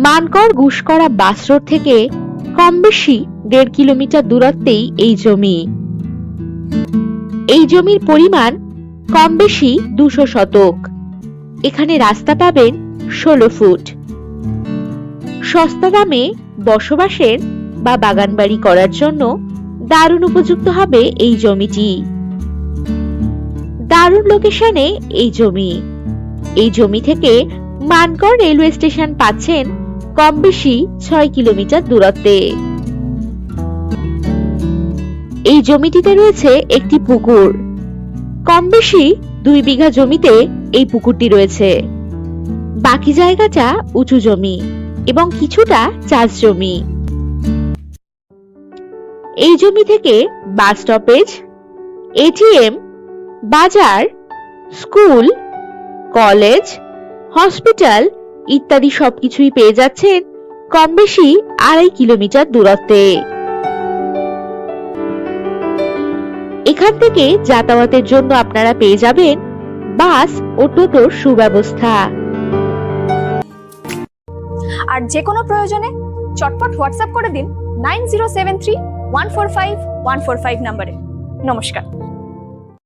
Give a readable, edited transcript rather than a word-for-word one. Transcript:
মানকড় গুসকরা বাস road থেকে কম বেশি 1.5 kilometre দূরত্বেই এই জমি। এই জমির পরিমাণ কম বেশি 200 শতক। এখানে রাস্তা পাবেন 16 ফুট। সস্তা দামে বসবাসের বা বাগানবাড়ি করার জন্য দারুণ উপযুক্ত হবে এই জমিটি। দারুণ লোকেশনে এই জমি। এই জমি থেকে মানকড় রেলওয়ে স্টেশন পাচ্ছেন কম বেশি 6 কিলোমিটার দূরত্বে। এই জমিটিতে রয়েছে একটি পুকুর। কম বেশি 2 বিঘা জমিতে এই পুকুরটি রয়েছে। বাকি জায়গাটা উঁচু জমি এবং কিছুটা চাষ জমি। এই জমি থেকে বাস স্টপেজ, এটিএম, বাজার, স্কুল, কলেজ, হসপিটাল ইত্যাদি সবকিছুই পেয়ে যাচ্ছেন কম বেশি 2.5 কিলোমিটার দূরত্বে। এখান থেকে যাতায়াতের জন্য আপনারা পেয়ে যাবেন বাস ও টোটোর সুব্যবস্থা। আর যে কোনো প্রয়োজনে চটপট হোয়াটসঅ্যাপ করে দিন 9073145145 নম্বরে। নমস্কার।